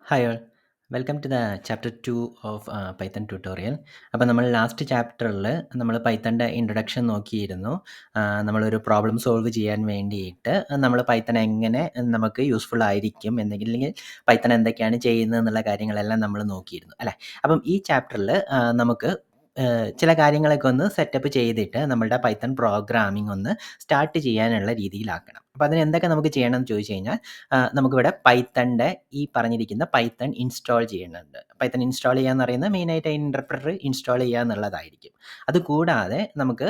Hi all. Welcome to the chapter 2 of python tutorial. അപ്പോൾ നമ്മൾ last ചാപ്റ്ററിൽ നമ്മൾ പൈത്തണിൻ്റെ ഇൻട്രൊഡക്ഷൻ നോക്കിയിരുന്നു. നമ്മളൊരു പ്രോബ്ലം സോൾവ് ചെയ്യാൻ വേണ്ടിയിട്ട് നമ്മൾ പൈത്തൺ എങ്ങനെ നമുക്ക് യൂസ്ഫുൾ ആയിരിക്കും അല്ലെങ്കിൽ പൈത്തൺ എന്തൊക്കെയാണ് ചെയ്യുന്നത് എന്നുള്ള കാര്യങ്ങളെല്ലാം നമ്മൾ നോക്കിയിരുന്നു അല്ലേ. അപ്പം ഈ ചാപ്റ്ററിൽ നമുക്ക് ചില കാര്യങ്ങളൊക്കെ ഒന്ന് സെറ്റപ്പ് ചെയ്തിട്ട് നമ്മളുടെ പൈത്തൺ പ്രോഗ്രാമിംഗ് ഒന്ന് സ്റ്റാർട്ട് ചെയ്യാനുള്ള രീതിയിലാക്കണം. അപ്പോൾ അതിന് എന്തൊക്കെ നമുക്ക് ചെയ്യണം എന്ന് ചോദിച്ചു കഴിഞ്ഞാൽ നമുക്കിവിടെ പൈത്തണിൻ്റെ ഈ പറഞ്ഞിരിക്കുന്ന പൈത്തൺ ഇൻസ്റ്റാൾ ചെയ്യുന്നുണ്ട്. പൈത്തൺ ഇൻസ്റ്റാൾ ചെയ്യുക എന്ന് പറയുന്നത് മെയിനായിട്ട് ഇൻ്റർപ്രെറ്റർ ഇൻസ്റ്റാൾ ചെയ്യുക എന്നുള്ളതായിരിക്കും. അതുകൂടാതെ നമുക്ക്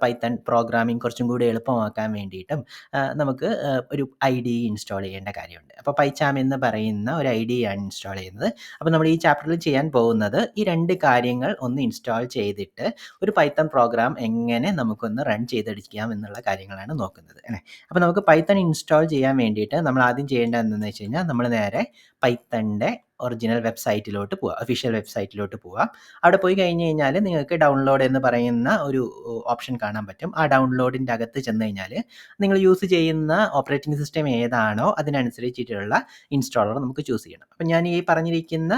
പൈത്തൺ പ്രോഗ്രാമിംഗ് കുറച്ചും കൂടി എളുപ്പമാക്കാൻ വേണ്ടിയിട്ടും നമുക്ക് ഒരു IDE ഇൻസ്റ്റാൾ ചെയ്യേണ്ട കാര്യമുണ്ട്. അപ്പോൾ പൈച്ചാം എന്ന് പറയുന്ന ഒരു IDE ആണ് ഇൻസ്റ്റാൾ ചെയ്യുന്നത്. അപ്പോൾ നമ്മൾ ഈ ചാപ്റ്ററിൽ ചെയ്യാൻ പോകുന്നത് ഈ 2 കാര്യങ്ങൾ ഒന്ന് ഇൻസ്റ്റാൾ ചെയ്തിട്ട് ഒരു പൈത്തൺ പ്രോഗ്രാം എങ്ങനെ നമുക്കൊന്ന് റൺ ചെയ്തെടുക്കാം എന്നുള്ള കാര്യങ്ങളാണ് നോക്കുന്നത് അല്ലേ. അപ്പോൾ നമുക്ക് പൈത്തൺ ഇൻസ്റ്റാൾ ചെയ്യാൻ വേണ്ടിയിട്ട് നമ്മൾ ആദ്യം ചെയ്യേണ്ടത് എന്താണെന്ന് വെച്ച് കഴിഞ്ഞാൽ നമ്മൾ നേരെ പൈത്തണിൻ്റെ ഒറിജിനൽ വെബ്സൈറ്റിലോട്ട് പോവുക, ഒഫീഷ്യൽ വെബ്സൈറ്റിലോട്ട് പോവുക. അവിടെ പോയി കഴിഞ്ഞ് കഴിഞ്ഞാൽ നിങ്ങൾക്ക് ഡൗൺലോഡ് എന്ന് പറയുന്ന ഒരു ഓപ്ഷൻ കാണാൻ പറ്റും. ആ ഡൗൺലോഡിൻ്റെ അകത്ത് ചെന്ന് കഴിഞ്ഞാൽ നിങ്ങൾ യൂസ് ചെയ്യുന്ന ഓപ്പറേറ്റിംഗ് സിസ്റ്റം ഏതാണോ അതിനനുസരിച്ചിട്ടുള്ള ഇൻസ്റ്റാളർ നമുക്ക് ചൂസ് ചെയ്യണം. അപ്പം ഞാൻ ഈ പറഞ്ഞിരിക്കുന്ന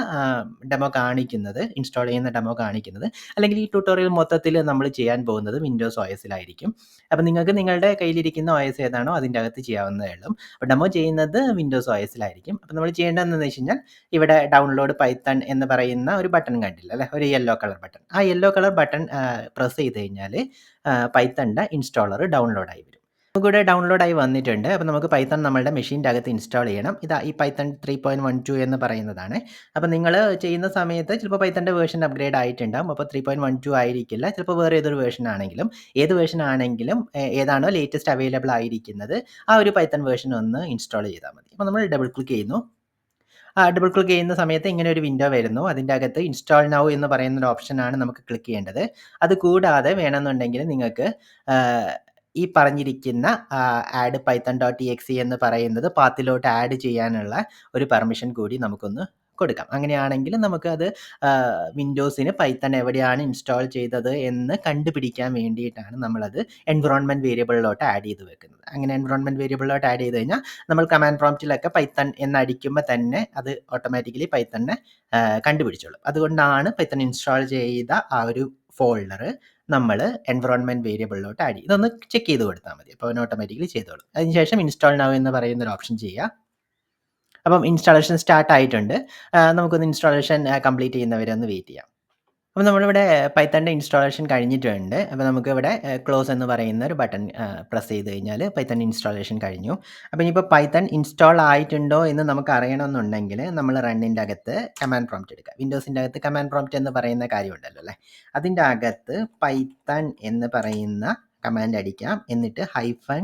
ഡെമോ കാണിക്കുന്നത്, ഇൻസ്റ്റാൾ ചെയ്യുന്ന ഡെമോ കാണിക്കുന്നത്, അല്ലെങ്കിൽ ഈ ട്യൂട്ടോറിയൽ മൊത്തത്തിൽ നമ്മൾ ചെയ്യാൻ പോകുന്നത് വിൻഡോസ് OSിലായിരിക്കും. അപ്പം നിങ്ങൾക്ക് നിങ്ങളുടെ കയ്യിലിരിക്കുന്ന OS ഏതാണോ അതിൻ്റെ അകത്ത് ചെയ്യാവുന്നതേ ഉള്ളൂ. അപ്പോൾ ഡെമോ ചെയ്യുന്നത് വിൻഡോസ് OSിലായിരിക്കും. അപ്പോൾ നമ്മൾ ചെയ്യേണ്ടതെന്ന് വെച്ച് കഴിഞ്ഞാൽ ഇവിടെ ഡൗൺലോഡ് പൈത്തൺ എന്ന് പറയുന്ന ഒരു ബട്ടൺ കണ്ടില്ല അല്ലേ, ഒരു യെല്ലോ കളർ ബട്ടൺ. ആ യെല്ലോ കളർ ബട്ടൺ പ്രസ് ചെയ്ത് കഴിഞ്ഞാൽ പൈത്തണിൻ്റെ ഇൻസ്റ്റാളർ ഡൗൺലോഡ് ആയി വരും. കൂടെ ഡൗൺലോഡ് ആയി വന്നിട്ടുണ്ട്. അപ്പോൾ നമുക്ക് പൈത്തൺ നമ്മളുടെ മെഷീൻ്റെ അകത്ത് ഇൻസ്റ്റാൾ ചെയ്യണം. ഇതാ ഈ പൈത്തൺ 3.12 എന്ന് പറയുന്നതാണ്. അപ്പോൾ നിങ്ങൾ ചെയ്യുന്ന സമയത്ത് ചിലപ്പോൾ പൈത്തണിൻ്റെ വേർഷൻ അപ്ഗ്രേഡ് ആയിട്ടുണ്ടാകും. അപ്പോൾ 3.12 ആയിരിക്കില്ല, ചിലപ്പോൾ വേറെ ഏതൊരു വേർഷൻ ആണെങ്കിലും, ഏത് വേർഷൻ ആണെങ്കിലും ഏതാണോ ലേറ്റസ്റ്റ് അവൈലബിൾ ആയിരിക്കുന്നത് ആ ഒരു പൈത്തൺ വേർഷൻ ഒന്ന് ഇൻസ്റ്റാൾ ചെയ്താൽ മതി. അപ്പോൾ നമ്മൾ ഡബിൾ ക്ലിക്ക് ചെയ്യുന്നു. ഡബിൾ ക്ലിക്ക് ചെയ്യുന്ന സമയത്ത് ഇങ്ങനെ ഒരു വിൻഡോ വരുന്നു. അതിൻ്റെ അകത്ത് ഇൻസ്റ്റാൾ നൗ എന്ന് പറയുന്ന ഒരു ഓപ്ഷനാണ് നമുക്ക് ക്ലിക്ക് ചെയ്യേണ്ടത്. അത് കൂടാതെ വേണമെന്നുണ്ടെങ്കിൽ നിങ്ങൾക്ക് ഈ പറഞ്ഞിരിക്കുന്ന ആഡ് python.exe എന്ന് പറയുന്നത് പാത്തിലോട്ട് ആഡ് ചെയ്യാനുള്ള ഒരു പെർമിഷൻ കൂടി നമുക്കൊന്ന് കൊടുക്കാം. അങ്ങനെയാണെങ്കിൽ നമുക്കത് വിൻഡോസിന് പൈത്തൺ എവിടെയാണ് ഇൻസ്റ്റാൾ ചെയ്തത് എന്ന് കണ്ടുപിടിക്കാൻ വേണ്ടിയിട്ടാണ് നമ്മളത് എൻവിറോൺമെൻറ്റ് വേരിയബിളിലോട്ട് ആഡ് ചെയ്ത് വെക്കുന്നത്. അങ്ങനെ എൻവിറോൺമെൻറ്റ് വേരിയബിളിലോട്ട് ആഡ് ചെയ്ത് കഴിഞ്ഞാൽ നമ്മൾ കമാൻഡ് പ്രോംപ്റ്റിലൊക്കെ പൈത്തൺ എന്നടിക്കുമ്പോൾ തന്നെ അത് ഓട്ടോമാറ്റിക്കലി പൈത്തണിനെ കണ്ടുപിടിച്ചോളും. അതുകൊണ്ടാണ് പൈത്തൺ ഇൻസ്റ്റാൾ ചെയ്ത ആ ഒരു ഫോൾഡർ നമ്മൾ എൻവിറോൺമെൻറ്റ് വേരിയബിളിലോട്ട് ആഡ് ചെയ്യും. ഇതൊന്ന് ചെക്ക് ചെയ്ത് കൊടുത്താൽ മതി. അപ്പോൾ അവൻ ഓട്ടോമാറ്റിക്കലി ചെയ്തോളും. അതിനുശേഷം ഇൻസ്റ്റാൾ നൗ എന്ന് പറയുന്ന ഒരു ഓപ്ഷൻ ചെയ്യുക. അപ്പം ഇൻസ്റ്റാളേഷൻ സ്റ്റാർട്ട് ആയിട്ടുണ്ട്. നമുക്കൊന്ന് ഇൻസ്റ്റാളേഷൻ കംപ്ലീറ്റ് ചെയ്യുന്നവരെ ഒന്ന് വെയിറ്റ് ചെയ്യാം. അപ്പോൾ നമ്മളിവിടെ പൈത്തണിൻ്റെ ഇൻസ്റ്റാളേഷൻ കഴിഞ്ഞിട്ടുണ്ട്. അപ്പോൾ നമുക്കിവിടെ ക്ലോസ് എന്ന് പറയുന്ന ഒരു ബട്ടൺ പ്രസ് ചെയ്ത് കഴിഞ്ഞാൽ പൈത്തൺ ഇൻസ്റ്റാളേഷൻ കഴിഞ്ഞു. അപ്പോൾ ഇനിയിപ്പോൾ പൈത്തൺ ഇൻസ്റ്റാൾ ആയിട്ടുണ്ടോ എന്ന് നമുക്ക് അറിയണമെന്നുണ്ടെങ്കിൽ നമ്മൾ റണ്ണിൻ്റെ അകത്ത് കമാൻഡ് പ്രോംപ്റ്റ് എടുക്കുക. വിൻഡോസിൻ്റെ അകത്ത് കമാൻഡ് പ്രോംപ്റ്റ് എന്ന് പറയുന്ന കാര്യമുണ്ടല്ലോ അല്ലേ, അതിൻ്റെ അകത്ത് പൈത്തൺ എന്ന് പറയുന്ന കമാൻഡ് അടിക്കാം. എന്നിട്ട് ഹൈഫൺ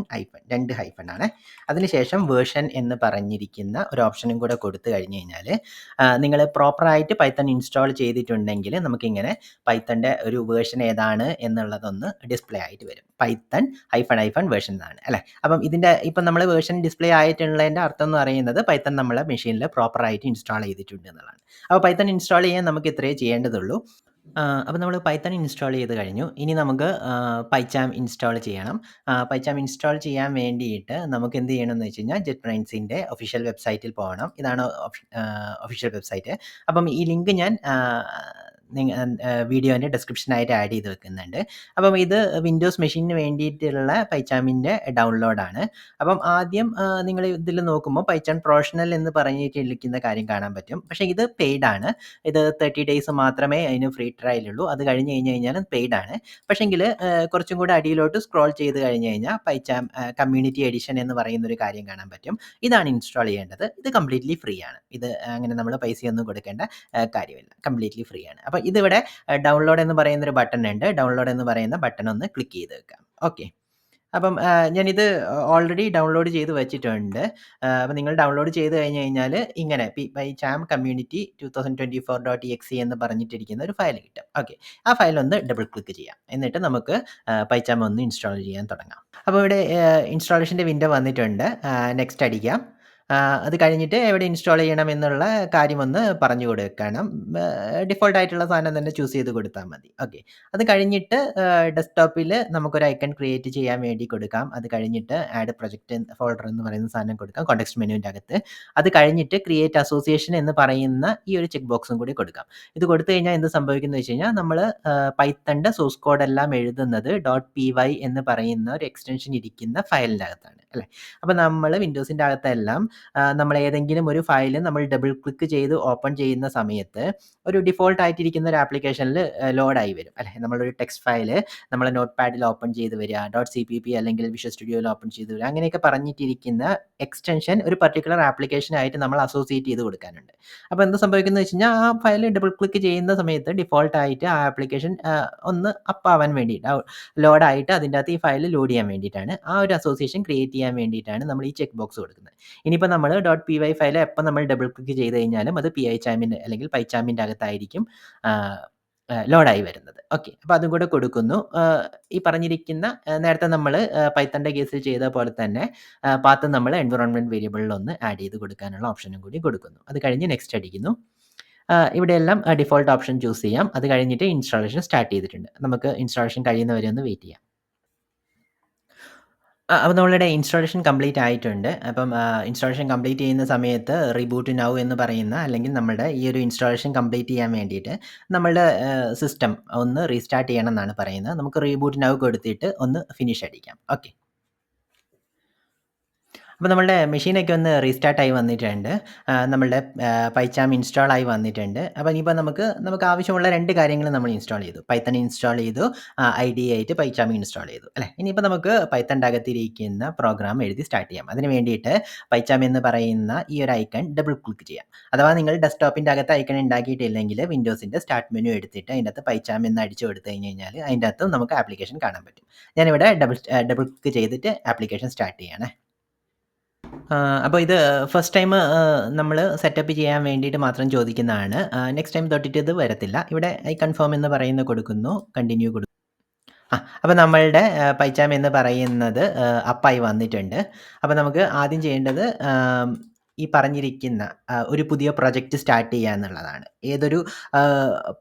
2 ഹൈഫൺ ആണ്. അതിനുശേഷം വേർഷൻ എന്ന് പറഞ്ഞിരിക്കുന്ന ഒരു ഓപ്ഷനും കൂടെ കൊടുത്തു കഴിഞ്ഞ് കഴിഞ്ഞാൽ നിങ്ങൾ പ്രോപ്പറായിട്ട് പൈത്തൺ ഇൻസ്റ്റാൾ ചെയ്തിട്ടുണ്ടെങ്കിൽ നമുക്കിങ്ങനെ പൈത്തണിൻ്റെ ഒരു വേർഷൻ ഏതാണ് എന്നുള്ളതൊന്ന് ഡിസ്പ്ലേ ആയിട്ട് വരും. പൈത്തൺ ഹൈഫൺ വേർഷൻ എന്നാണ് അല്ലേ. അപ്പം ഇതിൻ്റെ ഇപ്പം നമ്മൾ വേർഷൻ ഡിസ്പ്ലേ ആയിട്ടുള്ളതിൻ്റെ അർത്ഥം എന്ന് പറയുന്നത് പൈത്തൺ നമ്മളെ മെഷീനിൽ പ്രോപ്പറായിട്ട് ഇൻസ്റ്റാൾ ചെയ്തിട്ടുണ്ട് എന്നുള്ളതാണ്. അപ്പോൾ പൈത്തൺ ഇൻസ്റ്റാൾ ചെയ്യാൻ നമുക്ക് ഇത്രയേ ചെയ്യേണ്ടതുള്ളൂ. അപ്പോൾ നമ്മൾ പൈത്തൺ ഇൻസ്റ്റാൾ ചെയ്ത് കഴിഞ്ഞു. ഇനി നമുക്ക് പൈച്ചാം ഇൻസ്റ്റാൾ ചെയ്യണം. പൈച്ചാം ഇൻസ്റ്റാൾ ചെയ്യാൻ വേണ്ടിയിട്ട് നമുക്ക് എന്ത് ചെയ്യണമെന്ന് വെച്ച് കഴിഞ്ഞാൽ ജെറ്റ് ബ്രെയിൻസിൻ്റെ ഒഫീഷ്യൽ വെബ്സൈറ്റിൽ പോകണം. ഇതാണ് ഒഫീഷ്യൽ വെബ്സൈറ്റ്. അപ്പം ഈ ലിങ്ക് ഞാൻ വീഡിയോൻ്റെ ഡിസ്ക്രിപ്ഷനായിട്ട് ആഡ് ചെയ്ത് വെക്കുന്നുണ്ട്. അപ്പം ഇത് വിൻഡോസ് മെഷീനിന് വേണ്ടിയിട്ടുള്ള പൈച്ചാമിൻ്റെ ഡൗൺലോഡാണ്. അപ്പം ആദ്യം നിങ്ങൾ ഇതിൽ നോക്കുമ്പോൾ പൈത്തൺ പ്രൊഫഷണൽ എന്ന് പറഞ്ഞിട്ടിരിക്കുന്ന കാര്യം കാണാൻ പറ്റും. പക്ഷേ ഇത് പെയ്ഡ് ആണ്. ഇത് 30 ഡേയ്സ് മാത്രമേ അതിന് ഫ്രീ ട്രയൽ ഉള്ളൂ. അത് കഴിഞ്ഞ് കഴിഞ്ഞാൽ പെയ്ഡ് ആണ്. പക്ഷേങ്കിൽ കുറച്ചും കൂടെ അടിയിലോട്ട് സ്ക്രോൾ ചെയ്ത് കഴിഞ്ഞ് കഴിഞ്ഞാൽ പൈച്ചാം കമ്മ്യൂണിറ്റി എഡിഷൻ എന്ന് പറയുന്നൊരു കാര്യം കാണാൻ പറ്റും. ഇതാണ് ഇൻസ്റ്റാൾ ചെയ്യേണ്ടത്. ഇത് കംപ്ലീറ്റ്ലി ഫ്രീ ആണ്. ഇത് അങ്ങനെ നമ്മൾ പൈസയൊന്നും കൊടുക്കേണ്ട കാര്യമില്ല. കംപ്ലീറ്റ്ലി ഫ്രീ ആണ്. അപ്പോൾ ഇതിവിടെ ഡൗൺലോഡ് എന്ന് പറയുന്നൊരു ബട്ടൺ ഉണ്ട്. ഡൗൺലോഡ് എന്ന് പറയുന്ന ബട്ടൺ ഒന്ന് ക്ലിക്ക് ചെയ്ത് വെക്കാം. ഓക്കെ. അപ്പം ഞാനിത് ഓൾറെഡി ഡൗൺലോഡ് ചെയ്ത് വെച്ചിട്ടുണ്ട്. അപ്പം നിങ്ങൾ ഡൗൺലോഡ് ചെയ്ത് കഴിഞ്ഞ് കഴിഞ്ഞാൽ ഇങ്ങനെ പൈച്ചാം കമ്മ്യൂണിറ്റി 2024.exe എന്ന് പറഞ്ഞിട്ടിരിക്കുന്ന ഒരു ഫയൽ കിട്ടും. ഓക്കെ. ആ ഫയൽ ഒന്ന് ഡബിൾ ക്ലിക്ക് ചെയ്യാം. എന്നിട്ട് നമുക്ക് പൈച്ചാം ഒന്ന് ഇൻസ്റ്റാൾ ചെയ്യാൻ തുടങ്ങാം. അപ്പോൾ ഇവിടെ ഇൻസ്റ്റാളേഷൻ്റെ വിൻഡോ വന്നിട്ടുണ്ട്. നെക്സ്റ്റ് അടിക്കാം. അത് കഴിഞ്ഞിട്ട് എവിടെ ഇൻസ്റ്റാൾ ചെയ്യണം എന്നുള്ള കാര്യമൊന്ന് പറഞ്ഞു കൊടുക്കണം. ഡിഫോൾട്ട് ആയിട്ടുള്ള സാധനം തന്നെ ചൂസ് ചെയ്ത് കൊടുത്താൽ മതി. ഓക്കെ. അത് കഴിഞ്ഞിട്ട് ഡെസ്ക്ടോപ്പിൽ നമുക്കൊരു ഐക്കൺ ക്രിയേറ്റ് ചെയ്യാൻ വേണ്ടി കൊടുക്കാം. അത് കഴിഞ്ഞിട്ട് ആഡ് പ്രൊജക്റ്റ് ഫോൾഡർ എന്ന് പറയുന്ന സാധനം കൊടുക്കാം കോണ്ടെക്സ്റ്റ് മെനുവിൻ്റെ അകത്ത്. അത് കഴിഞ്ഞിട്ട് ക്രിയേറ്റ് അസോസിയേഷൻ എന്ന് പറയുന്ന ഈ ഒരു ചെക്ക് ബോക്സും കൂടി കൊടുക്കാം. ഇത് കൊടുത്തു കഴിഞ്ഞാൽ എന്ത് സംഭവിക്കുന്നു വെച്ച് കഴിഞ്ഞാൽ നമ്മൾ പൈത്തണിൻ്റെ സോഴ്സ് കോഡ് എല്ലാം എഴുതുന്നത് .py എന്ന് പറയുന്ന ഒരു എക്സ്റ്റൻഷൻ ഇരിക്കുന്ന ഫയലിൻ്റെ അകത്താണ് അല്ലേ. അപ്പോൾ നമ്മൾ വിൻഡോസിൻ്റെ അകത്തെല്ലാം നമ്മൾ ഏതെങ്കിലും ഒരു ഫയൽ നമ്മൾ ഡബിൾ ക്ലിക്ക് ചെയ്ത് ഓപ്പൺ ചെയ്യുന്ന സമയത്ത് ഒരു ഡിഫോൾട്ട് ആയിട്ടിരിക്കുന്ന ഒരു ആപ്ലിക്കേഷനിൽ ലോഡായി വരും അല്ലേ. നമ്മളൊരു ടെക്സ്റ്റ് ഫയൽ നമ്മളെ നോട്ട് പാഡിൽ ഓപ്പൺ ചെയ്ത് വരിക .cpp അല്ലെങ്കിൽ വിഷ്വൽ സ്റ്റുഡിയോയിൽ ഓപ്പൺ ചെയ്ത് വരിക അങ്ങനെയൊക്കെ പറഞ്ഞിട്ടിരിക്കുന്ന എക്സ്റ്റൻഷൻ ഒരു പർട്ടിക്കുലർ ആപ്ലിക്കേഷനായിട്ട് നമ്മൾ അസോസിയേറ്റ് ചെയ്ത് കൊടുക്കാനുണ്ട്. അപ്പോൾ എന്ത് സംഭവിക്കുന്നത് വെച്ച് കഴിഞ്ഞാൽ ആ ഫയൽ ഡബിൾ ക്ലിക്ക് ചെയ്യുന്ന സമയത്ത് ഡിഫോൾട്ട് ആയിട്ട് ആ ആപ്ലിക്കേഷൻ ഒന്ന് അപ്പ് ആവാൻ വേണ്ടിയിട്ട് ലോഡായിട്ട് അതിൻ്റെ അകത്ത് ഈ ഫയൽ ലോഡ് ചെയ്യാൻ വേണ്ടിയിട്ടാണ് ആ ഒരു അസോസിയേഷൻ ക്രിയേറ്റ് ചെയ്യാൻ വേണ്ടിയിട്ടാണ് നമ്മൾ ഈ ചെക്ക് ബോക്സ് കൊടുക്കുന്നത്. ഇനിയിപ്പോൾ നമ്മൾ .py ഫയൽ എപ്പോൾ നമ്മൾ ഡബിൾ ക്ലിക്ക് ചെയ്ത് കഴിഞ്ഞാലും അത് PyCharmന്റെ അല്ലെങ്കിൽ PyCharmന്റെ അകത്തായിരിക്കും ലോഡായി വരുന്നത്. ഓക്കെ. അപ്പോൾ അതും കൂടെ കൊടുക്കുന്നു. ഈ പറഞ്ഞിരിക്കുന്ന നേരത്തെ നമ്മൾ പൈത്തണിൻ്റെ കേസിൽ ചെയ്ത പോലെ തന്നെ പാത്ത് നമ്മൾ എൻവയോൺമെൻറ്റ് വേരിയബിളിലൊന്ന് ആഡ് ചെയ്ത് കൊടുക്കാനുള്ള ഓപ്ഷനും കൂടി കൊടുക്കുന്നു. അത് കഴിഞ്ഞ് നെക്സ്റ്റ് അടിക്കുന്നു. ഇവിടെയെല്ലാം ഡിഫോൾട്ട് ഓപ്ഷൻ ചൂസ് ചെയ്യാം. അത് കഴിഞ്ഞിട്ട് ഇൻസ്റ്റാളേഷൻ സ്റ്റാർട്ട് ചെയ്തിട്ടുണ്ട്. നമുക്ക് ഇൻസ്റ്റാളേഷൻ കഴിയുന്നവരെ ഒന്ന് വെയിറ്റ് ചെയ്യാം. അപ്പോൾ നമ്മളുടെ ഇൻസ്റ്റാളേഷൻ കംപ്ലീറ്റ് ആയിട്ടുണ്ട്. അപ്പം ഇൻസ്റ്റാളേഷൻ കംപ്ലീറ്റ് ചെയ്യുന്ന സമയത്ത് റീബൂട്ട് നൗ എന്ന് പറയുന്ന അല്ലെങ്കിൽ നമ്മുടെ ഈ ഒരു ഇൻസ്റ്റാളേഷൻ കംപ്ലീറ്റ് ചെയ്യാൻ വേണ്ടിയിട്ട് നമ്മളുടെ സിസ്റ്റം ഒന്ന് റീസ്റ്റാർട്ട് ചെയ്യണം എന്നാണ് പറയുന്നത്. നമുക്ക് റീബൂട്ട് നൗ കൊടുത്തിട്ട് ഒന്ന് ഫിനിഷ് അടിക്കാം. ഓക്കെ. അപ്പോൾ നമ്മളുടെ മെഷീനൊക്കെ ഒന്ന് റീസ്റ്റാർട്ട് ആയി വന്നിട്ടുണ്ട്. നമ്മളുടെ പൈച്ചാം ഇൻസ്റ്റാൾ ആയി വന്നിട്ടുണ്ട്. അപ്പോൾ ഇനിയിപ്പോൾ നമുക്ക് ആവശ്യമുള്ള 2 കാര്യങ്ങൾ നമ്മൾ ഇൻസ്റ്റാൾ ചെയ്തു. പൈത്തൺ ഇൻസ്റ്റാൾ ചെയ്തു, IDE ആയിട്ട് പൈച്ചാം ഇൻസ്റ്റാൾ ചെയ്തു അല്ലേ. ഇനിയിപ്പോൾ നമുക്ക് പൈത്തണിൻ്റെ അകത്തിരിക്കുന്ന പ്രോഗ്രാം എഴുതി സ്റ്റാർട്ട് ചെയ്യാം. അതിന് വേണ്ടിയിട്ട് പൈച്ചാം എന്ന് പറയുന്ന ഈ ഒരു ഐക്കൺ ഡബിൾ ക്ലിക്ക് ചെയ്യാം. അഥവാ നിങ്ങൾ ഡെസ്ക്ടോപ്പിൻ്റെ അകത്ത് ഐക്കൺ ഉണ്ടാക്കിയിട്ടില്ലെങ്കിൽ വിൻഡോസിൻ്റെ സ്റ്റാർട്ട് മെനു എടുത്തിട്ട് അതിൻ്റെ അകത്ത് പൈച്ചാം എന്ന് അടിച്ചു കൊടുത്തു കഴിഞ്ഞാൽ അതിൻ്റെ അകത്ത് നമുക്ക് ആപ്ലിക്കേഷൻ കാണാൻ പറ്റും. ഞാനിവിടെ ഡബിൾ ക്ലിക്ക് ചെയ്തിട്ട് ആപ്ലിക്കേഷൻ സ്റ്റാർട്ട് ചെയ്യണേ. അപ്പോൾ ഇത് ഫസ്റ്റ് ടൈം നമ്മൾ സെറ്റപ്പ് ചെയ്യാൻ വേണ്ടിയിട്ട് മാത്രം ചോദിക്കുന്നതാണ്. നെക്സ്റ്റ് ടൈം തൊട്ടിട്ട് ഇത് വരത്തില്ല. ഇവിടെ ഐ കൺഫേം എന്ന് പറയുന്നത് കൊടുക്കുന്നു. കണ്ടിന്യൂ അപ്പോൾ നമ്മളുടെ പൈച്ചാം എന്ന് പറയുന്നത് അപ്പായി വന്നിട്ടുണ്ട്. അപ്പോൾ നമുക്ക് ആദ്യം ചെയ്യേണ്ടത് ഈ പറഞ്ഞിരിക്കുന്ന ഒരു പുതിയ പ്രൊജക്റ്റ് സ്റ്റാർട്ട് ചെയ്യുക എന്നുള്ളതാണ്. ഏതൊരു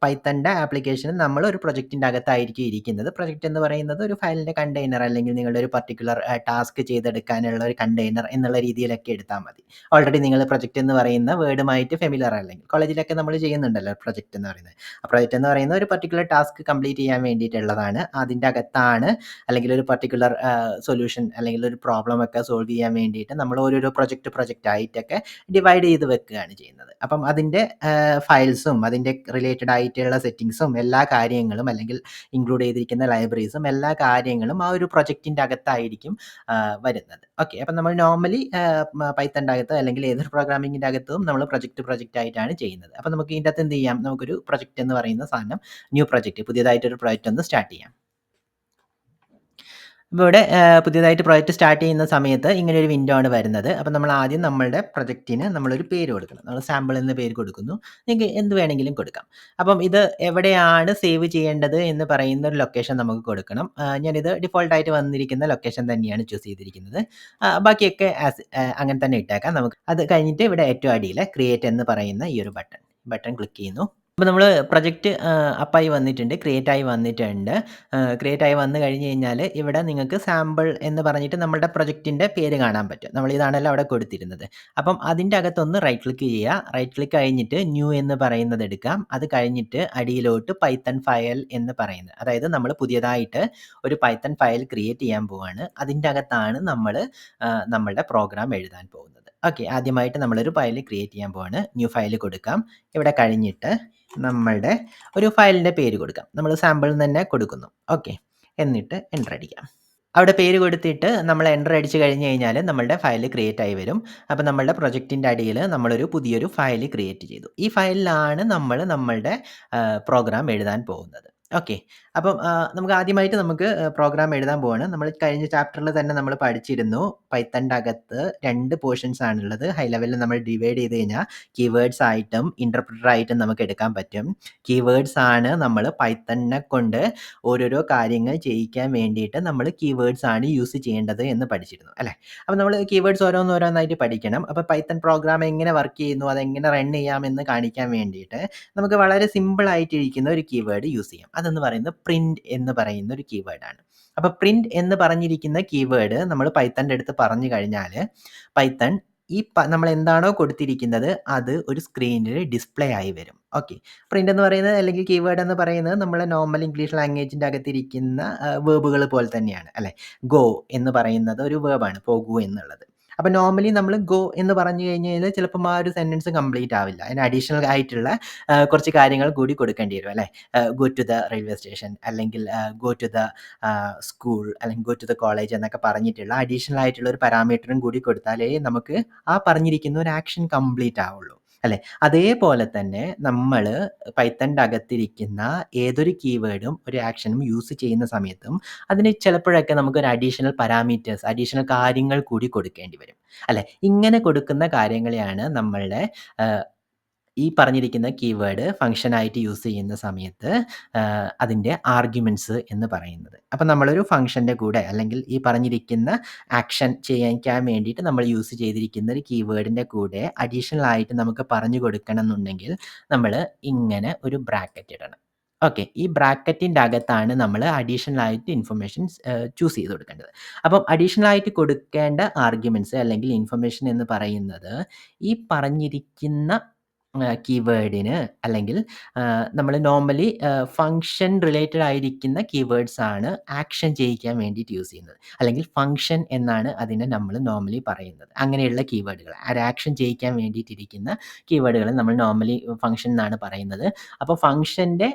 പൈത്തണിൻ്റെ ആപ്ലിക്കേഷനും നമ്മൾ ഒരു പ്രൊജക്റ്റിൻ്റെ അകത്തായിരിക്കും ഇരിക്കുന്നത്. പ്രൊജക്റ്റ് എന്ന് പറയുന്നത് ഒരു ഫയലിൻ്റെ കണ്ടെയ്നർ അല്ലെങ്കിൽ നിങ്ങളുടെ ഒരു പർട്ടിക്കുലർ ടാസ്ക് ചെയ്തെടുക്കാനുള്ള ഒരു കണ്ടെയ്നർ എന്നുള്ള രീതിയിലൊക്കെ എടുത്താൽ മതി. ഓൾറെഡി നിങ്ങൾ പ്രൊജക്റ്റ് എന്ന് പറയുന്ന വേർഡുമായിട്ട് ഫെമിലിയർ അല്ലെങ്കിൽ കോളേജിലൊക്കെ നമ്മൾ ചെയ്യുന്നുണ്ടല്ലോ പ്രൊജക്റ്റ് എന്ന് പറയുന്നത്. ആ പ്രൊജക്റ്റ് എന്ന് പറയുന്നത് ഒരു പർട്ടിക്കുലർ ടാസ്ക് കംപ്ലീറ്റ് ചെയ്യാൻ വേണ്ടിയിട്ടുള്ളതാണ്. അതിൻ്റെ അകത്താണ് അല്ലെങ്കിൽ ഒരു പർട്ടിക്കുലർ സൊല്യൂഷൻ അല്ലെങ്കിൽ ഒരു പ്രോബ്ലം ഒക്കെ സോൾവ് ചെയ്യാൻ വേണ്ടിയിട്ട് നമ്മൾ ഓരോരോ പ്രൊജക്റ്റ് ആയിട്ടൊക്കെ ഡിവൈഡ് ചെയ്ത് വെക്കുകയാണ് ചെയ്യുന്നത്. അപ്പം അതിൻ്റെ ഫയൽസും അതിൻ്റെ റിലേറ്റഡ് ആയിട്ടുള്ള സെറ്റിങ്സും എല്ലാ കാര്യങ്ങളും അല്ലെങ്കിൽ ഇൻക്ലൂഡ് ചെയ്തിരിക്കുന്ന ലൈബ്രറീസും എല്ലാ കാര്യങ്ങളും ആ ഒരു പ്രൊജക്റ്റിൻ്റെ അകത്തായിരിക്കും വരുന്നത്. ഓക്കെ. അപ്പം നമ്മൾ നോർമലി പൈത്തണിൻ്റെ അകത്ത് അല്ലെങ്കിൽ ഏതൊരു പ്രോഗ്രാമിങ്ങിൻ്റെ അകത്തും നമ്മൾ പ്രൊജക്റ്റ് ആയിട്ടാണ് ചെയ്യുന്നത്. അപ്പം നമുക്ക് ഇതിൻ്റെ അകത്ത് എന്ത് ചെയ്യാം, നമുക്കൊരു പ്രൊജക്റ്റ് എന്ന് പറയുന്ന സാധനം ന്യൂ പ്രൊജക്റ്റ് പുതിയതായിട്ടൊരു പ്രൊജക്റ്റ് ഒന്ന് സ്റ്റാർട്ട് ചെയ്യാം. അപ്പോൾ ഇവിടെ പുതിയതായിട്ട് പ്രൊജക്റ്റ് സ്റ്റാർട്ട് ചെയ്യുന്ന സമയത്ത് ഇങ്ങനെ ഒരു വിൻഡോ ആണ് വരുന്നത്. അപ്പോൾ നമ്മൾ ആദ്യം നമ്മളുടെ പ്രൊജക്റ്റിന് നമ്മളൊരു പേര് കൊടുക്കണം. നമ്മൾ സാമ്പിൾ എന്ന പേര് കൊടുക്കുന്നു. നിങ്ങൾക്ക് എന്ത് വേണമെങ്കിലും കൊടുക്കാം. അപ്പം ഇത് എവിടെയാണ് സേവ് ചെയ്യേണ്ടത് എന്ന് പറയുന്ന ഒരു ലൊക്കേഷൻ നമുക്ക് കൊടുക്കണം. ഞാനിത് ഡിഫോൾട്ടായിട്ട് വന്നിരിക്കുന്ന ലൊക്കേഷൻ തന്നെയാണ് ചൂസ് ചെയ്തിരിക്കുന്നത്. ബാക്കിയൊക്കെ അങ്ങനെ തന്നെ ഇട്ടേക്കാം. നമുക്ക് അത് കഴിഞ്ഞിട്ട് ഇവിടെ ഏറ്റവും അടിയിൽ ക്രിയേറ്റ് എന്ന് പറയുന്ന ഈ ഒരു ബട്ടൺ ക്ലിക്ക് ചെയ്യുന്നു. അപ്പോൾ നമ്മൾ പ്രൊജക്റ്റ് അപ്പായി വന്നിട്ടുണ്ട്, ക്രിയേറ്റ് ആയി വന്നിട്ടുണ്ട്. ക്രിയേറ്റ് ആയി വന്നു കഴിഞ്ഞ് കഴിഞ്ഞാൽ ഇവിടെ നിങ്ങൾക്ക് സാമ്പിൾ എന്ന് പറഞ്ഞിട്ട് നമ്മുടെ പ്രൊജക്റ്റിൻ്റെ പേര് കാണാൻ പറ്റും. നമ്മളിതാണല്ലോ അവിടെ കൊടുത്തിരുന്നത്. അപ്പം അതിൻ്റെ അകത്തൊന്ന് റൈറ്റ് ക്ലിക്ക് ചെയ്യുക. റൈറ്റ് ക്ലിക്ക് കഴിഞ്ഞിട്ട് ന്യൂ എന്ന് പറയുന്നത് എടുക്കാം. അത് കഴിഞ്ഞിട്ട് അടിയിലോട്ട് പൈത്തൺ ഫയൽ എന്ന് പറയുന്നത്, അതായത് നമ്മൾ പുതിയതായിട്ട് ഒരു പൈത്തൺ ഫയൽ ക്രിയേറ്റ് ചെയ്യാൻ പോവുകയാണ്. അതിൻ്റെ അകത്താണ് നമ്മൾ നമ്മളുടെ പ്രോഗ്രാം എഴുതാൻ പോകുന്നത്. ഓക്കെ. ആദ്യമായിട്ട് നമ്മളൊരു ഫയൽ ക്രിയേറ്റ് ചെയ്യാൻ പോവാണ്. ന്യൂ ഫയൽ കൊടുക്കാം. ഇവിടെ കഴിഞ്ഞിട്ട് നമ്മളുടെ ഒരു ഫയലിൻ്റെ പേര് കൊടുക്കാം. നമ്മൾ സാമ്പിൾ തന്നെ കൊടുക്കുന്നു. ഓക്കെ. എന്നിട്ട് എൻ്റർ അടിക്കാം. അവിടെ പേര് കൊടുത്തിട്ട് നമ്മൾ എൻ്റർ അടിച്ച് കഴിഞ്ഞ് കഴിഞ്ഞാൽ നമ്മളുടെ ഫയൽ ക്രിയേറ്റ് ആയി വരും. അപ്പോൾ നമ്മളുടെ പ്രൊജക്റ്റിൻ്റെ അടിയിൽ നമ്മളൊരു പുതിയൊരു ഫയൽ ക്രിയേറ്റ് ചെയ്തു. ഈ ഫയലിലാണ് നമ്മളുടെ പ്രോഗ്രാം എഴുതാൻ പോകുന്നത്. ഓക്കെ. അപ്പം നമുക്ക് ആദ്യമായിട്ട് നമുക്ക് പ്രോഗ്രാം എഴുതാൻ പോവാണ്. നമ്മൾ കഴിഞ്ഞ ചാപ്റ്ററിൽ തന്നെ നമ്മൾ പഠിച്ചിരുന്നു. പൈത്തണിന്റെ അകത്ത് 2 പോർഷൻസ് ആണുള്ളത്. ഹൈ ലെവലിൽ നമ്മൾ ഡിവൈഡ് ചെയ്ത് കഴിഞ്ഞാൽ കീവേഡ്സ് ആയിട്ടും ഇന്റർപ്രിറ്റർ ആയിട്ടും നമുക്ക് എടുക്കാൻ പറ്റും. കീവേഡ്സ് ആണ് നമ്മൾ പൈത്തണിനെ കൊണ്ട് ഓരോരോ കാര്യങ്ങൾ ചെയ്യിക്കാൻ വേണ്ടിയിട്ട് നമ്മൾ കീവേഡ്സ് ആണ് യൂസ് ചെയ്യേണ്ടത് എന്ന് പഠിച്ചിരുന്നു അല്ലേ? അപ്പോൾ നമ്മൾ കീവേഡ്സ് ഓരോന്നോരോന്നായിട്ട് പഠിക്കണം. അപ്പോൾ പൈത്തൺ പ്രോഗ്രാം എങ്ങനെ വർക്ക് ചെയ്യുന്നു, അതെങ്ങനെ റൺ ചെയ്യാമെന്ന് കാണിക്കാൻ വേണ്ടിയിട്ട് നമുക്ക് വളരെ സിമ്പിൾ ആയിട്ടിരിക്കുന്ന ഒരു കീവേഡ് യൂസ് ചെയ്യാം. അതെന്ന് പറയുന്നത് പ്രിന്റ് എന്ന് പറയുന്ന ഒരു കീവേഡാണ്. അപ്പോൾ പ്രിന്റ് എന്ന് പറഞ്ഞിരിക്കുന്ന കീവേഡ് നമ്മൾ പൈത്തണിന്റെ അടുത്ത് പറഞ്ഞു കഴിഞ്ഞാൽ പൈത്തൺ ഈ നമ്മൾ എന്താണോ കൊടുത്തിരിക്കുന്നത് അത് ഒരു സ്ക്രീനിൽ ഡിസ്പ്ലേ ആയി വരും. ഓക്കെ. പ്രിന്റ് എന്ന് പറയുന്നത് അല്ലെങ്കിൽ കീവേഡ് എന്ന് പറയുന്നത് നമ്മളെ നോർമൽ ഇംഗ്ലീഷ് ലാംഗ്വേജിന്റെ അകത്തിരിക്കുന്ന വേർബുകൾ പോലെ തന്നെയാണ് അല്ലെ? ഗോ എന്ന് പറയുന്നത് ഒരു വേർബാണ്, പോകൂ എന്നുള്ളത്. അപ്പോൾ നോർമലി നമ്മൾ ഗോ എന്ന് പറഞ്ഞു കഴിഞ്ഞാൽ ചിലപ്പം ആ ഒരു സെന്റൻസ് കംപ്ലീറ്റ് ആവില്ല. അതിന് അഡീഷണൽ ആയിട്ടുള്ള കുറച്ച് കാര്യങ്ങൾ കൂടി കൊടുക്കേണ്ടി വരും അല്ലേ? Go to the railway station അല്ലെങ്കിൽ ഗോ ടു ദ സ്കൂൾ അല്ലെങ്കിൽ ഗോ ടു ദ കോളേജ് എന്നൊക്കെ പറഞ്ഞിട്ടുള്ള അഡീഷണൽ ആയിട്ടുള്ള ഒരു പാരാമീറ്ററും കൂടി കൊടുത്താലേ നമുക്ക് ആ പറഞ്ഞിരിക്കുന്ന ഒരു ആക്ഷൻ കംപ്ലീറ്റ് ആവുള്ളൂ അല്ലേ? അതേപോലെ തന്നെ നമ്മൾ പൈത്തണിന്റെ അകത്തിരിക്കുന്ന ഏതൊരു കീവേഡും ഒരു ആക്ഷനും യൂസ് ചെയ്യുന്ന സമയത്തും അതിന് ചിലപ്പോഴൊക്കെ നമുക്കൊരു അഡീഷണൽ പാരാമീറ്റേഴ്സ്, അഡീഷണൽ കാര്യങ്ങൾ കൂടി കൊടുക്കേണ്ടി വരും അല്ലേ? ഇങ്ങനെ കൊടുക്കുന്ന കാര്യങ്ങളെയാണ് നമ്മളുടെ ഈ പറഞ്ഞിരിക്കുന്ന കീവേഡ് ഫംഗ്ഷനായിട്ട് യൂസ് ചെയ്യുന്ന സമയത്ത് അതിൻ്റെ ആർഗ്യുമെൻറ്റ്സ് എന്ന് പറയുന്നത്. അപ്പം നമ്മളൊരു ഫംഗ്ഷൻ്റെ കൂടെ അല്ലെങ്കിൽ ഈ പറഞ്ഞിരിക്കുന്ന ആക്ഷൻ ചെയ്യിക്കാൻ വേണ്ടിയിട്ട് നമ്മൾ യൂസ് ചെയ്തിരിക്കുന്ന ഒരു കീവേഡിൻ്റെ കൂടെ അഡീഷണൽ ആയിട്ട് നമുക്ക് പറഞ്ഞു കൊടുക്കണം എന്നുണ്ടെങ്കിൽ നമ്മൾ ഇങ്ങനെ ഒരു ബ്രാക്കറ്റ് ഇടണം. ഓക്കെ. ഈ ബ്രാക്കറ്റിൻ്റെ അകത്താണ് നമ്മൾ അഡീഷണൽ ആയിട്ട് ഇൻഫർമേഷൻസ് ചൂസ് ചെയ്ത് കൊടുക്കേണ്ടത്. അപ്പം അഡീഷണൽ ആയിട്ട് കൊടുക്കേണ്ട ആർഗ്യുമെൻറ്റ്സ് അല്ലെങ്കിൽ ഇൻഫർമേഷൻ എന്ന് പറയുന്നത് ഈ പറഞ്ഞിരിക്കുന്ന കീവേഡിന് അല്ലെങ്കിൽ നമ്മൾ നോർമലി ഫംഗ്ഷൻ റിലേറ്റഡ് ആയിരിക്കുന്ന കീവേഡ്സ് ആണ് ആക്ഷൻ ചെയ്യിക്കാൻ വേണ്ടിയിട്ട് യൂസ് ചെയ്യുന്നത്. അല്ലെങ്കിൽ ഫംഗ്ഷൻ എന്നാണ് അതിനെ നമ്മൾ നോർമലി പറയുന്നത്. അങ്ങനെയുള്ള കീവേഡുകൾ ആക്ഷൻ ചെയ്യിക്കാൻ വേണ്ടിയിട്ടിരിക്കുന്ന കീവേഡുകളെ നമ്മൾ നോർമലി ഫംഗ്ഷൻ എന്നാണ് പറയുന്നത്. അപ്പോൾ ഫംഗ്ഷൻ്റെ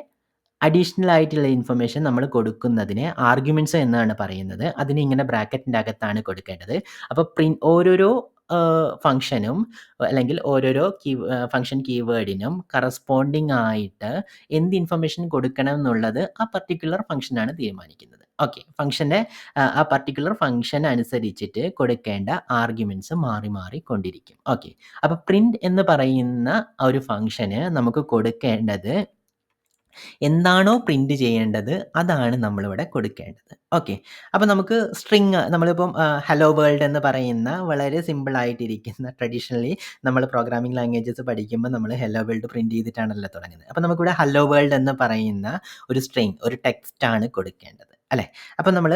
അഡീഷണൽ ആയിട്ടുള്ള ഇൻഫർമേഷൻ നമ്മൾ കൊടുക്കുന്നതിനെ ആർഗ്യുമെന്റ്സ് എന്നാണ് പറയുന്നത്. അതിനെ ഇങ്ങനെ ബ്രാക്കറ്റിൻ്റെ അകത്താണ് കൊടുക്കേണ്ടത്. അപ്പോൾ ഓരോരോ ഫംഗ്ഷനും അല്ലെങ്കിൽ ഓരോരോ ഫംഗ്ഷൻ കീവേഡിനും കറസ്പോണ്ടിങ് ആയിട്ട് എന്ത് ഇൻഫർമേഷൻ കൊടുക്കണം എന്നുള്ളത് ആ പർട്ടിക്കുലർ ഫംഗ്ഷനാണ് തീരുമാനിക്കുന്നത്. ഓക്കെ. ഫംഗ്ഷൻ്റെ ആ പർട്ടിക്കുലർ ഫംഗ്ഷൻ അനുസരിച്ചിട്ട് കൊടുക്കേണ്ട ആർഗ്യുമെന്റ്സ് മാറി മാറി കൊണ്ടിരിക്കും. ഓക്കെ. അപ്പോൾ പ്രിന്റ് എന്ന് പറയുന്ന ആ ഒരു ഫംഗ്ഷന് നമുക്ക് കൊടുക്കേണ്ടത് എന്താണോ പ്രിന്റ് ചെയ്യേണ്ടത് അതാണ് നമ്മളിവിടെ കൊടുക്കേണ്ടത്. ഓക്കെ. അപ്പോൾ നമുക്ക് സ്ട്രിങ് നമ്മളിപ്പം ഹലോ വേൾഡ് എന്ന് പറയുന്ന വളരെ സിമ്പിൾ ആയിട്ടിരിക്കുന്ന ട്രഡീഷണലി നമ്മൾ പ്രോഗ്രാമിംഗ് ലാംഗ്വേജസ് പഠിക്കുമ്പോൾ നമ്മൾ ഹലോ വേൾഡ് പ്രിന്റ് ചെയ്തിട്ടാണല്ലോ തുടങ്ങുന്നത്. അപ്പോൾ നമുക്കിവിടെ ഹലോ വേൾഡ് എന്ന് പറയുന്ന ഒരു സ്ട്രിങ്, ഒരു ടെക്സ്റ്റ് ആണ് കൊടുക്കേണ്ടത് അല്ലേ? അപ്പോൾ നമ്മൾ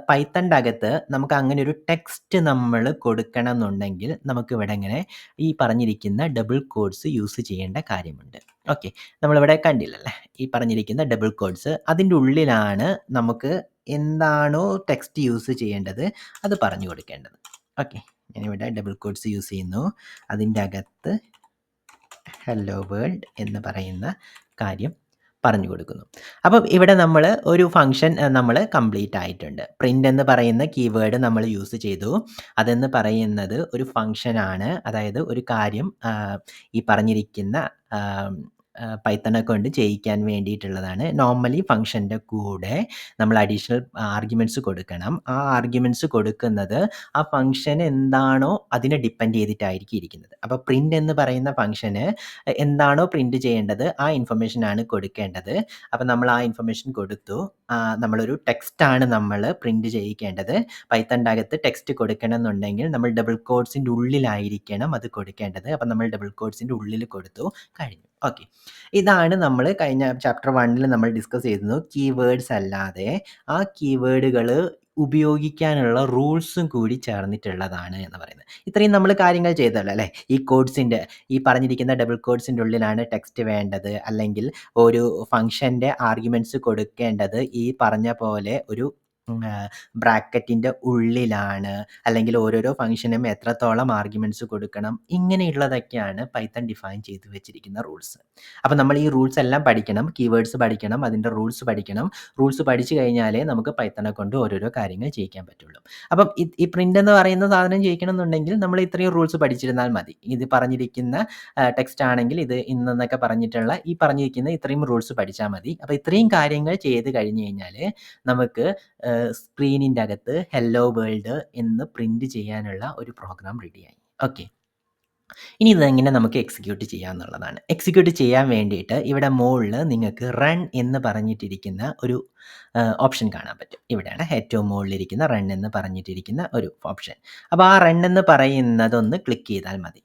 പൈത്തണിൻ്റെ അകത്ത് നമുക്ക് അങ്ങനെ ഒരു ടെക്സ്റ്റ് നമ്മൾ കൊടുക്കണം എന്നുണ്ടെങ്കിൽ നമുക്കിവിടെ ഇങ്ങനെ ഈ പറഞ്ഞിരിക്കുന്ന ഡബിൾ കോഡ്സ് യൂസ് ചെയ്യേണ്ട കാര്യമുണ്ട്. ഓക്കെ. നമ്മളിവിടെ കണ്ടില്ലല്ലേ? ഈ പറഞ്ഞിരിക്കുന്ന ഡബിൾ കോഡ്സ് അതിൻ്റെ ഉള്ളിലാണ് നമുക്ക് എന്താണോ ടെക്സ്റ്റ് യൂസ് ചെയ്യേണ്ടത് അത് പറഞ്ഞു കൊടുക്കേണ്ടത്. ഓക്കെ. ഞാനിവിടെ ഡബിൾ കോഡ്സ് യൂസ് ചെയ്യുന്നു. അതിൻ്റെ അകത്ത് ഹലോ വേൾഡ് എന്ന് പറയുന്ന കാര്യം പറഞ്ഞു കൊടുക്കുന്നു. അപ്പം ഇവിടെ നമ്മൾ ഒരു ഫംഗ്ഷൻ നമ്മൾ കംപ്ലീറ്റ് ആയിട്ടുണ്ട്. പ്രിന്റ് എന്ന് പറയുന്ന കീവേഡ് നമ്മൾ യൂസ് ചെയ്തു. അതെന്ന് പറയുന്നത് ഒരു ഫംഗ്ഷനാണ്. അതായത് ഒരു കാര്യം ഈ പറഞ്ഞിരിക്കുന്ന പൈത്തണെ കൊണ്ട് ചെയ്യിക്കാൻ വേണ്ടിയിട്ടുള്ളതാണ്. നോർമലി ഫംഗ്ഷൻ്റെ കൂടെ നമ്മൾ അഡീഷണൽ ആർഗ്യുമെന്റ്സ് കൊടുക്കണം. ആ ആർഗ്യുമെന്റ്സ് കൊടുക്കുന്നത് ആ ഫംഗ്ഷൻ എന്താണോ അതിനെ ഡിപ്പെൻഡ് ചെയ്തിട്ടായിരിക്കും ഇരിക്കുന്നത്. അപ്പോൾ പ്രിന്റ് എന്ന് പറയുന്ന ഫംഗ്ഷന് എന്താണോ പ്രിന്റ് ചെയ്യേണ്ടത് ആ ഇൻഫർമേഷനാണ് കൊടുക്കേണ്ടത്. അപ്പോൾ നമ്മൾ ആ ഇൻഫർമേഷൻ കൊടുത്തു. നമ്മളൊരു ടെക്സ്റ്റാണ് നമ്മൾ പ്രിന്റ് ചെയ്യിക്കേണ്ടത്. പൈത്തണിൻ്റെ അകത്ത് ടെക്സ്റ്റ് കൊടുക്കണം എന്നുണ്ടെങ്കിൽ നമ്മൾ ഡബിൾ കോഡ്സിൻ്റെ ഉള്ളിലായിരിക്കണം അത് കൊടുക്കേണ്ടത്. അപ്പോൾ നമ്മൾ ഡബിൾ കോഡ്സിൻ്റെ ഉള്ളിൽ കൊടുത്തു, കഴിഞ്ഞു. ഓക്കെ. ഇതാണ് നമ്മൾ കഴിഞ്ഞ ചാപ്റ്റർ 1 നമ്മൾ ഡിസ്കസ് ചെയ്തിരുന്നു. കീവേഡ്സ് അല്ലാതെ ആ കീവേഡുകൾ ഉപയോഗിക്കാനുള്ള റൂൾസും കൂടി ചേർന്നിട്ടുള്ളതാണ് എന്ന് പറയുന്നത്. ഇത്രയും നമ്മൾ കാര്യങ്ങൾ ചെയ്തല്ലോ അല്ലേ? ഈ കോഡ്സിൻ്റെ ഈ പറഞ്ഞിരിക്കുന്ന ഡബിൾ കോഡ്സിൻ്റെ ഉള്ളിലാണ് ടെക്സ്റ്റ് വേണ്ടത്, അല്ലെങ്കിൽ ഒരു ഫംഗ്ഷൻ്റെ ആർഗ്യുമെന്റ്സ് കൊടുക്കേണ്ടത് ഈ പറഞ്ഞ പോലെ ഒരു ബ്രാക്കറ്റിൻ്റെ ഉള്ളിലാണ്, അല്ലെങ്കിൽ ഓരോരോ ഫംഗ്ഷനും എത്രത്തോളം ആർഗ്യുമെൻറ്റ്സ് കൊടുക്കണം, ഇങ്ങനെയുള്ളതൊക്കെയാണ് പൈത്തൺ ഡിഫൈൻ ചെയ്ത് വെച്ചിരിക്കുന്ന റൂൾസ്. അപ്പം നമ്മൾ ഈ റൂൾസ് എല്ലാം പഠിക്കണം, കീവേഡ്സ് പഠിക്കണം, അതിൻ്റെ റൂൾസ് പഠിക്കണം. റൂൾസ് പഠിച്ചു കഴിഞ്ഞാലേ നമുക്ക് പൈത്തണെ കൊണ്ട് ഓരോരോ കാര്യങ്ങൾ ചെയ്യിക്കാൻ പറ്റുള്ളൂ. അപ്പം ഈ പ്രിൻ്റ് എന്ന് പറയുന്ന സാധനം ചെയ്യിക്കണം എന്നുണ്ടെങ്കിൽ നമ്മൾ ഇത്രയും റൂൾസ് പഠിച്ചിരുന്നാൽ മതി. ഇത് പറഞ്ഞിരിക്കുന്ന ടെക്സ്റ്റ് ആണെങ്കിൽ ഇത് ഇന്നെന്നൊക്കെ പറഞ്ഞിട്ടുള്ള ഈ പറഞ്ഞിരിക്കുന്ന ഇത്രയും റൂൾസ് പഠിച്ചാൽ മതി. അപ്പോൾ ഇത്രയും കാര്യങ്ങൾ ചെയ്ത് കഴിഞ്ഞ് കഴിഞ്ഞാൽ നമുക്ക് സ്ക്രീനിൻ്റെ അകത്ത് ഹെല്ലോ വേൾഡ് എന്ന് പ്രിൻ്റ് ചെയ്യാനുള്ള ഒരു പ്രോഗ്രാം റെഡിയായി. ഓക്കെ, ഇനി ഇതെങ്ങനെ നമുക്ക് എക്സിക്യൂട്ട് ചെയ്യാമെന്നുള്ളതാണ്. എക്സിക്യൂട്ട് ചെയ്യാൻ വേണ്ടിയിട്ട് ഇവിടെ മുകളിൽ നിങ്ങൾക്ക് റൺ എന്ന് പറഞ്ഞിട്ടിരിക്കുന്ന ഒരു ഓപ്ഷൻ കാണാൻ പറ്റും. ഇവിടെയാണ് ഏറ്റവും മുകളിലിരിക്കുന്ന റൺ എന്ന് പറഞ്ഞിട്ടിരിക്കുന്ന ഒരു ഓപ്ഷൻ. അപ്പോൾ ആ റൺ എന്ന് പറയുന്നതൊന്ന് ക്ലിക്ക് ചെയ്താൽ മതി.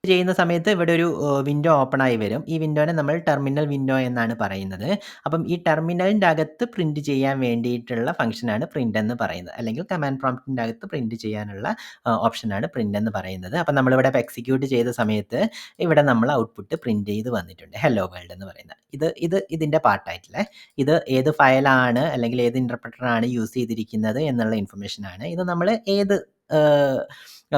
ചെയ്യുന്ന സമയത്ത് ഇവിടെ ഒരു വിൻഡോ ഓപ്പൺ ആയി വരും. ഈ വിൻഡോനെ നമ്മൾ ടെർമിനൽ വിൻഡോ എന്നാണ് പറയുന്നത്. അപ്പം ഈ ടെർമിനലിൻ്റെ അകത്ത് പ്രിന്റ് ചെയ്യാൻ വേണ്ടിയിട്ടുള്ള ഫംഗ്ഷനാണ് പ്രിന്റ് എന്ന് പറയുന്നത്, അല്ലെങ്കിൽ കമാൻഡ് പ്രോംപ്റ്റിൻ്റെ അകത്ത് പ്രിന്റ് ചെയ്യാനുള്ള ഓപ്ഷനാണ് പ്രിന്റ് എന്ന് പറയുന്നത്. അപ്പം നമ്മളിവിടെ എക്സിക്യൂട്ട് ചെയ്ത സമയത്ത് ഇവിടെ നമ്മൾ ഔട്ട്പുട്ട് പ്രിന്റ് ചെയ്ത് വന്നിട്ടുണ്ട്, ഹെല്ലോ വേൾഡ് എന്ന് പറയുന്നത്. ഇതിൻ്റെ പാർട്ടായിട്ടുള്ള ഇത് ഏത് ഫയലാണ് അല്ലെങ്കിൽ ഏത് ഇൻ്റർപ്രറ്ററാണ് യൂസ് ചെയ്തിരിക്കുന്നത് എന്നുള്ള ഇൻഫർമേഷനാണ്. ഇത് നമ്മൾ ഏത്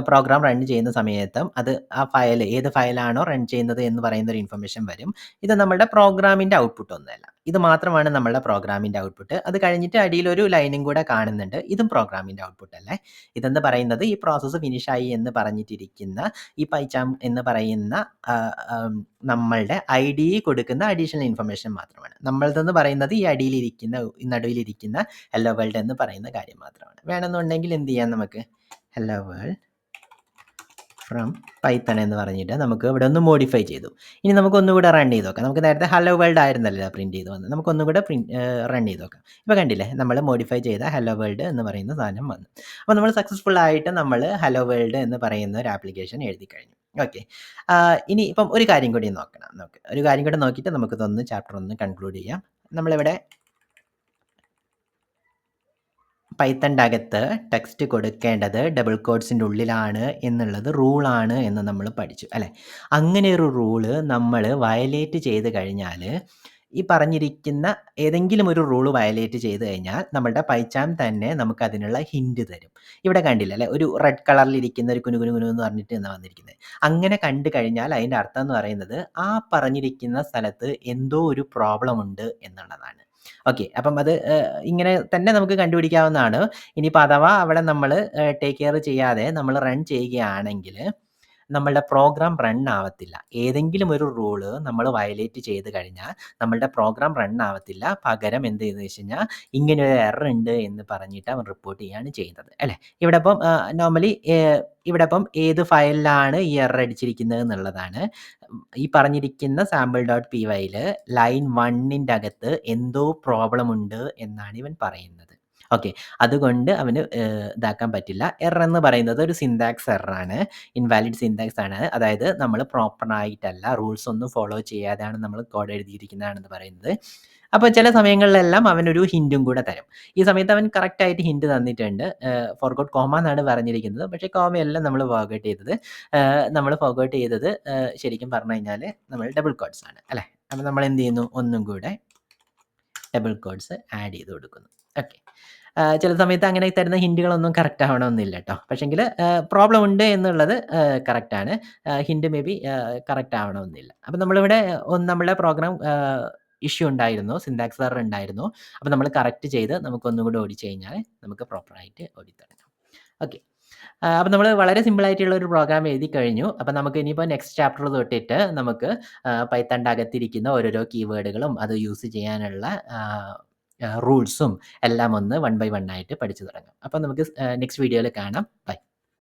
പ്രോഗ്രാം റൺ ചെയ്യുന്ന സമയത്തും അത് ആ ഫയൽ ഏത് ഫയലാണോ റൺ ചെയ്യുന്നത് എന്ന് പറയുന്ന ഒരു ഇൻഫർമേഷൻ വരും. ഇത് നമ്മുടെ പ്രോഗ്രാമിൻ്റെ ഔട്ട്പുട്ട് ഒന്നുമല്ല, ഇത് മാത്രമാണ് നമ്മളുടെ പ്രോഗ്രാമിൻ്റെ ഔട്ട്പുട്ട്. അത് കഴിഞ്ഞിട്ട് അടിയിലൊരു ലൈനും കൂടെ കാണുന്നുണ്ട്, ഇതും പ്രോഗ്രാമിൻ്റെ ഔട്ട്പുട്ട് അല്ലേ. ഇതെന്ന് പറയുന്നത് ഈ പ്രോസസ്സ് ഫിനിഷായി എന്ന് പറഞ്ഞിട്ടിരിക്കുന്ന ഈ പൈചാം എന്ന് പറയുന്ന നമ്മളുടെ ID കൊടുക്കുന്ന അഡീഷണൽ ഇൻഫർമേഷൻ മാത്രമാണ്. നമ്മളതെന്ന് പറയുന്നത് ഈ നടുവിലിരിക്കുന്ന ഹെല്ലോ വേൾഡ് എന്ന് പറയുന്ന കാര്യം മാത്രമാണ്. വേണമെന്നുണ്ടെങ്കിൽ എന്ത് ചെയ്യാം, നമുക്ക് ഹെല്ലോ വേൾഡ് ഫ്രം പൈത്തൺ എന്ന് പറഞ്ഞിട്ട് നമുക്ക് ഇവിടെ ഒന്ന് മോഡിഫൈ ചെയ്തു. ഇനി നമുക്ക് ഒന്നുകൂടെ റൺ ചെയ്ത് നോക്കാം. നമുക്ക് നേരത്തെ ഹലോ വേൾഡ് ആയിരുന്നല്ലോ പ്രിന്റ് ചെയ്ത് വന്നത്, നമുക്ക് ഒന്നുകൂടെ റൺ ചെയ്ത് നോക്കാം. ഇപ്പോൾ കണ്ടില്ലേ, നമ്മൾ മോഡിഫൈ ചെയ്ത ഹലോ വേൾഡ് എന്ന് പറയുന്ന സാധനം വന്നു. അപ്പോൾ നമ്മൾ സക്സസ്ഫുൾ ആയിട്ട് നമ്മൾ ഹലോ വേൾഡ് എന്ന് പറയുന്ന ഒരു ആപ്ലിക്കേഷൻ എഴുതി കഴിഞ്ഞു. ഓക്കെ, ഇനി ഇപ്പം ഒരു കാര്യം കൂടി ഒരു കാര്യം കൂടി നോക്കിയിട്ട് നമുക്കിതൊന്ന് ചാപ്റ്റർ ഒന്ന് കൺക്ലൂഡ് ചെയ്യാം. നമ്മളിവിടെ പൈത്തണിൻ്റെ അകത്ത് ടെക്സ്റ്റ് കൊടുക്കേണ്ടത് ഡബിൾ കോട്ട്സിൻ്റെ ഉള്ളിലാണ് എന്നുള്ളത് റൂളാണ് എന്ന് നമ്മൾ പഠിച്ചു അല്ലേ. അങ്ങനെ ഒരു റൂള് നമ്മൾ വയലേറ്റ് ചെയ്ത് കഴിഞ്ഞാൽ, ഈ പറഞ്ഞിരിക്കുന്ന ഏതെങ്കിലും ഒരു റൂള് വയലേറ്റ് ചെയ്ത് കഴിഞ്ഞാൽ നമ്മളുടെ പൈചാം തന്നെ നമുക്ക് അതിനുള്ള ഹിൻഡ് തരും. ഇവിടെ കണ്ടില്ല അല്ലേ, ഒരു റെഡ് കളറിലിരിക്കുന്ന ഒരു കുനു എന്ന് പറഞ്ഞിട്ട് എന്നാണ് വന്നിരിക്കുന്നത്. അങ്ങനെ കണ്ടു കഴിഞ്ഞാൽ അതിൻ്റെ അർത്ഥം എന്ന് പറയുന്നത് ആ പറഞ്ഞിരിക്കുന്ന സ്ഥലത്ത് എന്തോ ഒരു പ്രോബ്ലം ഉണ്ട് എന്നുള്ളതാണ്. ഓക്കെ, അപ്പം അത് ഇങ്ങനെ തന്നെ നമുക്ക് കണ്ടുപിടിക്കാവുന്നതാണ്. ഇനിയിപ്പോൾ അഥവാ അവിടെ നമ്മൾ ടേക്ക് കെയർ ചെയ്യാതെ നമ്മൾ റൺ ചെയ്യുകയാണെങ്കിൽ നമ്മളുടെ പ്രോഗ്രാം റൺ ആവത്തില്ല. ഏതെങ്കിലും ഒരു റൂള് നമ്മൾ വയലേറ്റ് ചെയ്ത് കഴിഞ്ഞാൽ നമ്മളുടെ പ്രോഗ്രാം റൺ ആവത്തില്ല. പകരം എന്ത് ചെയ്തെന്ന് വെച്ച് കഴിഞ്ഞാൽ ഇങ്ങനെ ഒരു എറർ ഉണ്ട് എന്ന് പറഞ്ഞിട്ട് അവൻ റിപ്പോർട്ട് ചെയ്യുകയാണ് ചെയ്യുന്നത് അല്ലേ. ഇവിടെ ഇപ്പം നോർമലി ഇവിടെ ഇപ്പം ഏത് ഫയലിലാണ് ഈ എറർ അടിച്ചിരിക്കുന്നത് എന്നുള്ളതാണ്. ഈ പറഞ്ഞിരിക്കുന്ന sample.py ലൈൻ 1ൻ്റെ അകത്ത് എന്തോ പ്രോബ്ലം ഉണ്ട് എന്നാണ് ഇവൻ പറയുന്നത്. ഓക്കെ, അതുകൊണ്ട് അവന് ഇതാക്കാൻ പറ്റില്ല. എറർ എന്ന് പറയുന്നത് ഒരു സിൻടാക്സ് എററാണ്, ഇൻവാലിഡ് സിൻടാക്സ് ആണ്. അതായത് നമ്മൾ പ്രോപ്പറായിട്ടല്ല, റൂൾസ് ഒന്നും ഫോളോ ചെയ്യാതെയാണ് നമ്മൾ കോഡ് എഴുതിയിരിക്കുന്നതാണെന്ന് പറയുന്നത്. അപ്പോൾ ചില സമയങ്ങളിലെല്ലാം അവനൊരു ഹിൻറ്റും കൂടെ തരും. ഈ സമയത്ത് അവൻ കറക്റ്റായിട്ട് ഹിൻറ്റ് തന്നിട്ടുണ്ട്. ഫോർഗോട്ട് കോമ എന്നാണ് പറഞ്ഞിരിക്കുന്നത്, പക്ഷേ കോമയല്ല നമ്മൾ ഫോർഗോട്ട് ചെയ്തത്. നമ്മൾ ഫോർഗോട്ട് ചെയ്തത് ശരിക്കും പറഞ്ഞു കഴിഞ്ഞാൽ നമ്മൾ ഡബിൾ കോട്ട്സ് ആണ് അല്ലേ. അപ്പോൾ നമ്മൾ എന്ത് ചെയ്യുന്നു, ഒന്നും കൂടെ ഡബിൾ കോട്ട്സ് ആഡ് ചെയ്ത് കൊടുക്കുന്നു. ഓക്കെ, ചില സമയത്ത് അങ്ങനെ തരുന്ന ഹിൻറ്റുകളൊന്നും കറക്റ്റ് ആവണമെന്നില്ല കേട്ടോ. പക്ഷെങ്കിൽ പ്രോബ്ലം ഉണ്ട് എന്നുള്ളത് കറക്റ്റാണ്. ഹിൻറ്റ് മേ ബി കറക്റ്റ് ആവണമെന്നില്ല. അപ്പം നമ്മളിവിടെ നമ്മളുടെ പ്രോഗ്രാം ഇഷ്യൂ ഉണ്ടായിരുന്നു, സിൻടാക്സ് എറർ ഉണ്ടായിരുന്നു. അപ്പോൾ നമ്മൾ കറക്റ്റ് ചെയ്ത് നമുക്കൊന്നും കൂടി ഓടിച്ചു കഴിഞ്ഞാൽ നമുക്ക് പ്രോപ്പറായിട്ട് ഓടിത്തുടങ്ങാം. ഓക്കെ, അപ്പോൾ നമ്മൾ വളരെ സിമ്പിളായിട്ടുള്ള ഒരു പ്രോഗ്രാം എഴുതി കഴിഞ്ഞു. അപ്പോൾ നമുക്ക് ഇനിയിപ്പോൾ നെക്സ്റ്റ് ചാപ്റ്റർ തൊട്ടിട്ട് നമുക്ക് പൈത്തണിൻ്റെ അകത്തിരിക്കുന്ന ഓരോരോ കീവേഡുകളും അത് യൂസ് ചെയ്യാനുള്ള റൂൾസും എല്ലാം ഒന്ന് 1 ബൈ 1 ആയിട്ട് പഠിച്ചു തുടങ്ങാം. അപ്പോൾ നമുക്ക് നെക്സ്റ്റ് വീഡിയോയിൽ കാണാം. ബൈ.